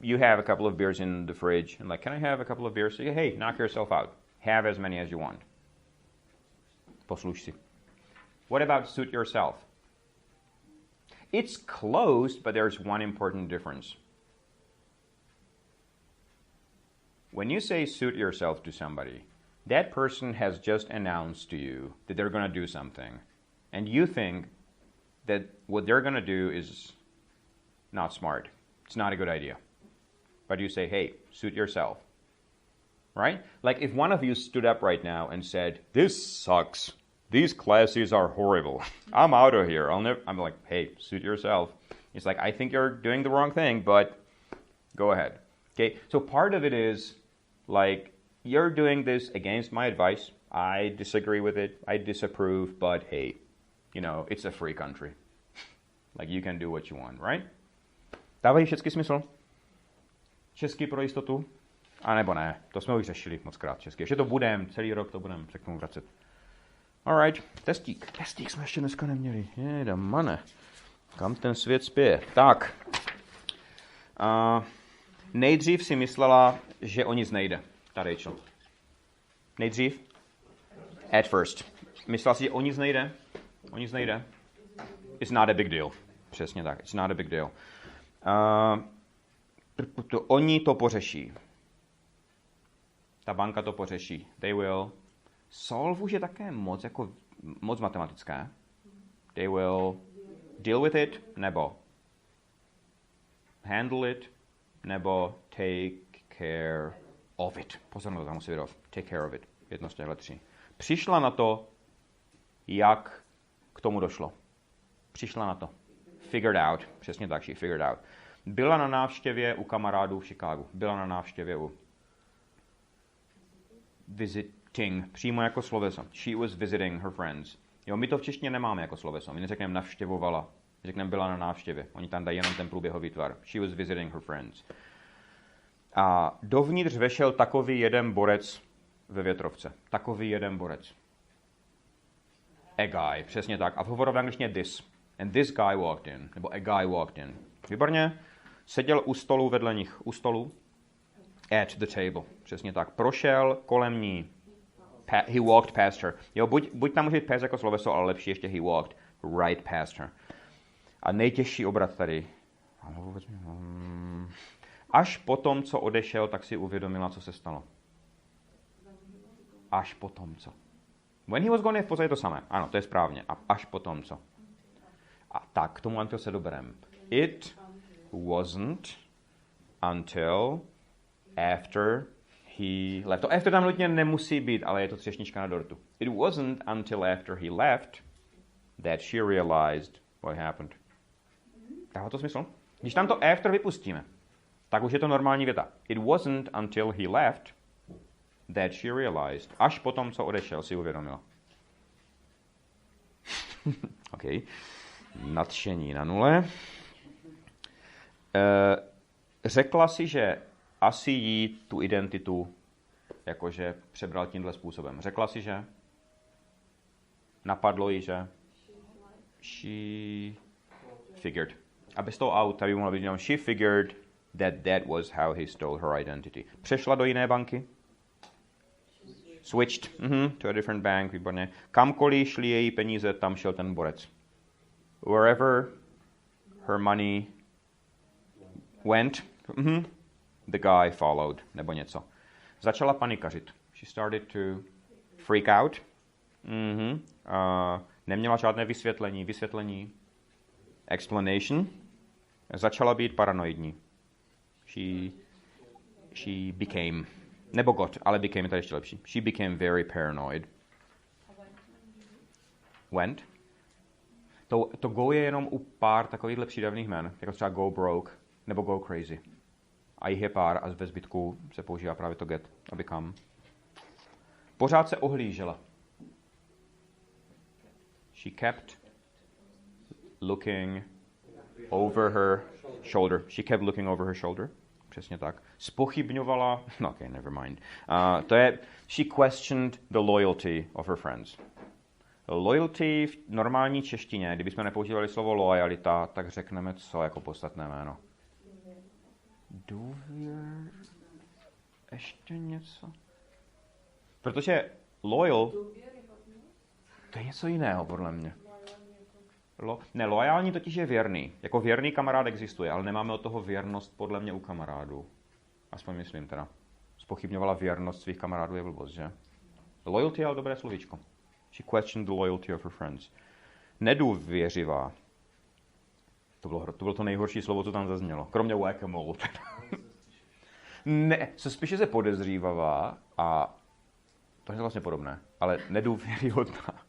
you have a couple of beers in the fridge. And like, can I have a couple of beers? So, hey, knock yourself out. Have as many as you want. Posluš si. What about suit yourself? It's close, but there's one important difference. When you say suit yourself to somebody, that person has just announced to you that they're going to do something. And you think that what they're going to do is not smart. It's not a good idea. But you say, hey, suit yourself. Right? Like if one of you stood up right now and said, this sucks. These classes are horrible. I'm out of here. I'm like, hey, suit yourself. It's like, I think you're doing the wrong thing, but go ahead. Okay? So part of it is like, you're doing this against my advice. I disagree with it. I disapprove, but hey, it's a free country. Like, you can do what you want, right? Dávají všechny smysl? Česky pro jistotu? A nebo ne? To jsme už řešili mockrát česky. Ještě to budem, celý rok to budem se k tomu vracet. Alright, testík. Testík jsme ještě dneska neměli. Jedamane. Kam ten svět spěje? Tak. Nejdřív si myslela, že o nic nejde. Ta Rachel. Nejdřív? At first. Myslela si, že o nic nejde? O nic nejde? It's not a big deal. Přesně tak. It's not a big deal. Oni to pořeší. Ta banka to pořeší. They will. Solve už je také moc matematické. They will deal with it, nebo handle it, nebo take care of it. Pozor na to, tam musí být take care of it. Jedno z těchto tří. Přišla na to, jak k tomu došlo. Přišla na to. Figured out. Přesně tak, she figured out. Byla na návštěvě u kamarádů v Chicagu. Byla na návštěvě u visiting, přímo jako sloveso. She was visiting her friends. Jo, my to v češtině nemáme jako sloveso. My neřekneme navštěvovala. Řekneme byla na návštěvě. Oni tam dají jenom ten průběhový tvar. She was visiting her friends. A dovnitř vešel takový jeden borec ve větrovce. Takový jeden borec. A guy, přesně tak. A v hovoru v angličtině this. And this guy walked in. Nebo a guy walked in. Výborně. Seděl u stolu vedle nich. U stolu. At the table. Přesně tak. Prošel kolem ní. He walked past her. Jo, buď tam může být past jako sloveso, ale lepší ještě he walked right past her. A nejtěžší obrat tady. Až potom, co odešel, tak si uvědomila, co se stalo. Až potom, co. When he was gone je v podstatě to samé. Ano, to je správně. A až potom, co. A tak, k tomu until se dobereme. It wasn't until after he left. To after tam nutně nemusí být, ale je to třešnička na dortu. It wasn't until after he left that she realized what happened. Dává to smysl? Když tam to after vypustíme, tak už je to normální věta. It wasn't until he left that she realized. Až potom, co odešel, si uvědomila. OK. Nadšení na nule. Řekla si, že asi jí tu identitu jakože přebral tímhle způsobem. Řekla si, že napadlo jí, že she figured. A bez toho out, tady by mohla být, she figured that was how he stole her identity. Přešla do jiné banky. Switched to a different bank, výborně. Kamkoliv šli její peníze, tam šel ten borec. Wherever her money went, the guy followed, nebo něco. Začala panikařit. She started to freak out. Neměla žádné vysvětlení. Explanation. Začala být paranoidní. She became, nebo got, ale became je tady ještě lepší. She became very paranoid. Went. To go je jenom u pár takovýchhle přídavných jmen, jako třeba go broke, nebo go crazy. A jich je pár a ve zbytku se používá právě to get a become. Pořád se ohlížela. She kept looking over her shoulder. She kept looking over her shoulder. Přesně tak. Zpochybňovala, no okay, never mind. To je, she questioned the loyalty of her friends. Loyalty v normální češtině, kdybychom nepoužívali slovo lojalita, tak řekneme co jako podstatné jméno. Důvěr... Ještě něco? Protože loyal... To je něco jiného, podle mě. Loajální totiž je věrný. Jako věrný kamarád existuje, ale nemáme od toho věrnost podle mě u kamarádů. Aspoň myslím teda. Zpochybňovala věrnost svých kamarádů je blbost, že? Loyalty je ale dobré slovíčko. She questioned the loyalty of her friends. Nedůvěřivá. To bylo to nejhorší slovo, co tam zaznělo. Kromě whack-a-mole. Ne, co spíše se podezřívavá a to je vlastně podobné, ale nedůvěryhodná.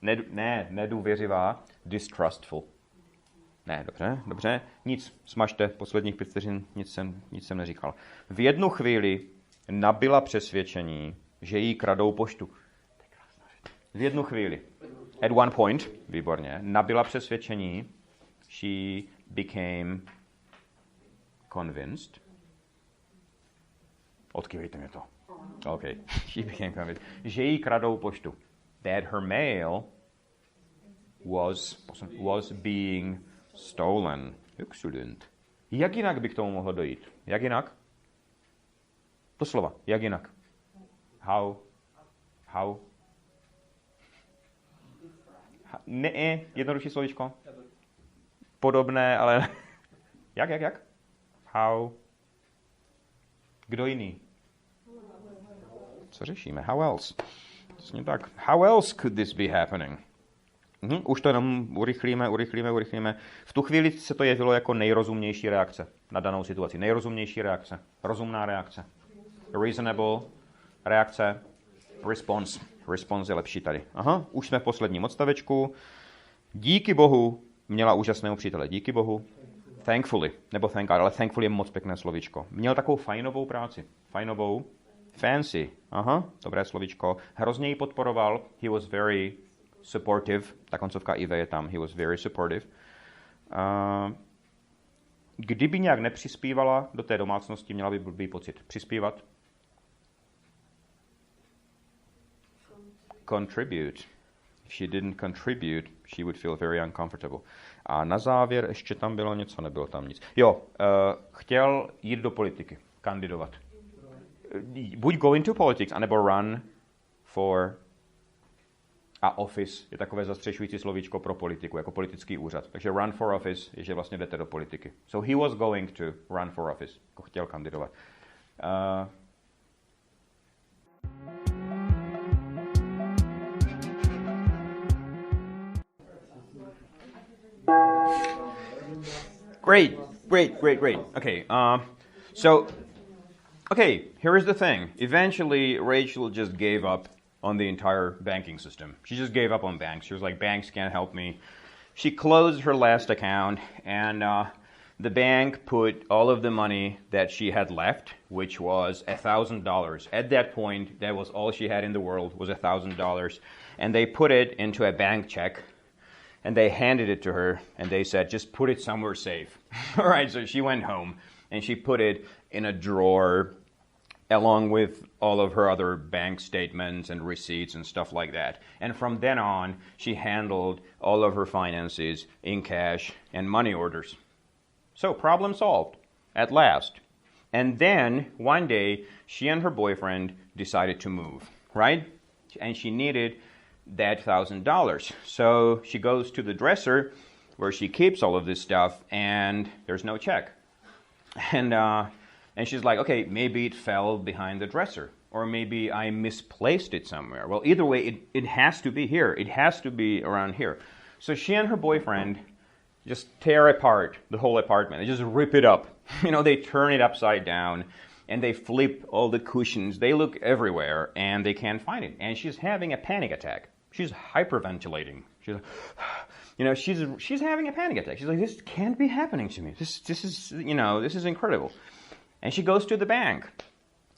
Nedůvěřivá, distrustful. Ne, dobře. Nic, smažte, posledních 5 vteřin, nic jsem neříkal. V jednu chvíli nabyla přesvědčení, že jí kradou poštu. V jednu chvíli. At one point, výborně, nabyla přesvědčení, she became convinced. Odkývejte mě to. Okay. She became convinced. Že jí kradou poštu. That her mail was being stolen. Excellent. Jak jinak by k tomu mohlo dojít? Jak jinak? To slova. Jak jinak? How? Ne, jednodušší slovíčko. Podobné, ale... Jak? How? Kdo jiný? Co řešíme? How else? Přesně tak. How else could this be happening? Už to jenom urychlíme. V tu chvíli se to jevilo jako nejrozumnější reakce na danou situaci. Nejrozumnější reakce. Rozumná reakce. reasonable, reakce, response. Response je lepší tady. Aha, už jsme v posledním odstavečku. Díky Bohu měla úžasného přítele. Díky Bohu. Thankfully, nebo thank God, ale thankfully je moc pěkné slovíčko. Měl takovou fajnovou práci. Fajnovou. Fancy. Aha, dobré slovíčko. Hrozně ji podporoval. He was very supportive. Ta koncovka IV je tam. He was very supportive. Kdyby nějak nepřispívala do té domácnosti, měla by blbý pocit. Přispívat? Contribute. If she didn't contribute, she would feel very uncomfortable. A na závěr ještě tam bylo něco, nebylo tam nic. Jo, chtěl jít do politiky, kandidovat. Buď go into politics, anebo run for a office je takové zastřešující slovíčko pro politiku, jako politický úřad. Takže run for office je, že vlastně jdete do politiky. So he was going to run for office, jako chtěl kandidovat. Great. Okay, here is the thing. Eventually, Rachel just gave up on the entire banking system. She just gave up on banks. She was like, banks can't help me. She closed her last account, and the bank put all of the money that she had left, which was $1,000. At that point, that was all she had in the world, was $1,000. And they put it into a bank check, and they handed it to her, and they said, just put it somewhere safe. All right, so she went home, and she put it in a drawer along with all of her other bank statements and receipts and stuff like that. And from then on, she handled all of her finances in cash and money orders. So, problem solved, at last. And then, one day, she and her boyfriend decided to move, right? And she needed that $1,000. So she goes to the dresser where she keeps all of this stuff, and there's no check. And she's like, okay, maybe it fell behind the dresser, or maybe I misplaced it somewhere. Well, either way, it has to be here. It has to be around here. So she and her boyfriend just tear apart the whole apartment. They just rip it up. They turn it upside down, and they flip all the cushions. They look everywhere, and they can't find it. And she's having a panic attack. She's hyperventilating. She's like, she's having a panic attack. She's like, this can't be happening to me. This is incredible. And she goes to the bank,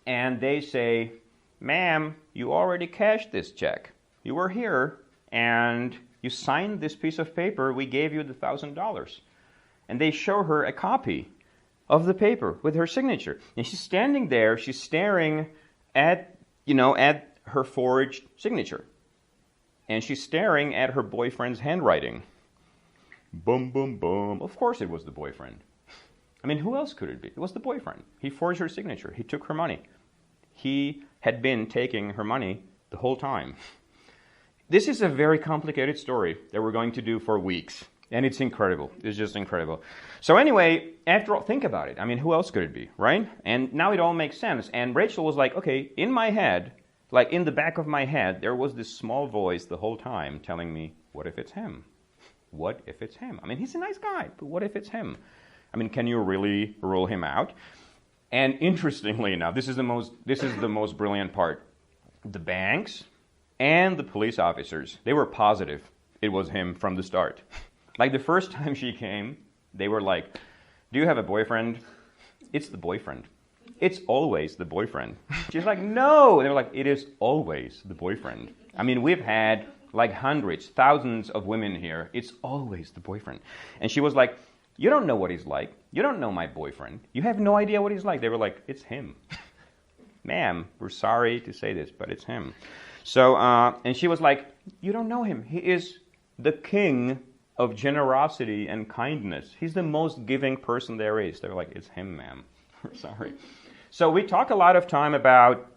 and they say, ma'am, you already cashed this check. You were here, and you signed this piece of paper. We gave you the $1,000. And they show her a copy of the paper with her signature. And she's standing there, she's staring at her forged signature. And she's staring at her boyfriend's handwriting. Boom, boom, boom. Of course it was the boyfriend. I mean, who else could it be? It was the boyfriend. He forged her signature. He took her money. He had been taking her money the whole time. This is a very complicated story that we're going to do for weeks. And it's incredible. It's just incredible. So anyway, after all, think about it. I mean, who else could it be, right? And now it all makes sense. And Rachel was like, okay, in my head, like in the back of my head, there was this small voice the whole time telling me, what if it's him? What if it's him? I mean, he's a nice guy, but what if it's him? I mean, can you really rule him out? And interestingly enough, this is the most brilliant part. The banks and the police officers, they were positive it was him from the start. Like the first time she came, they were like, do you have a boyfriend? It's the boyfriend. It's always the boyfriend. She's like, no. And they were like, it is always the boyfriend. I mean, we've had like hundreds, thousands of women here. It's always the boyfriend. And she was like, you don't know what he's like. You don't know my boyfriend. You have no idea what he's like. They were like, it's him. Ma'am, we're sorry to say this, but it's him. So, and she was like, you don't know him. He is the king of generosity and kindness. He's the most giving person there is. They were like, it's him, ma'am. We're sorry. So we talk a lot of time about,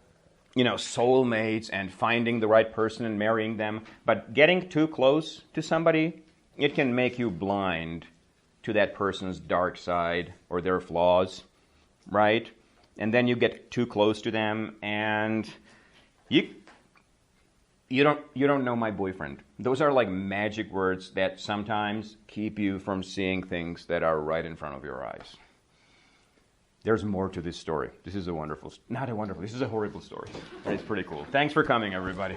soulmates and finding the right person and marrying them. But getting too close to somebody, it can make you blind to that person's dark side or their flaws, right? And then you get too close to them, and you don't know my boyfriend. Those are like magic words that sometimes keep you from seeing things that are right in front of your eyes. there's more to this story. This is a wonderful, not a wonderful, this is a horrible story. It's pretty cool. Thanks for coming, everybody.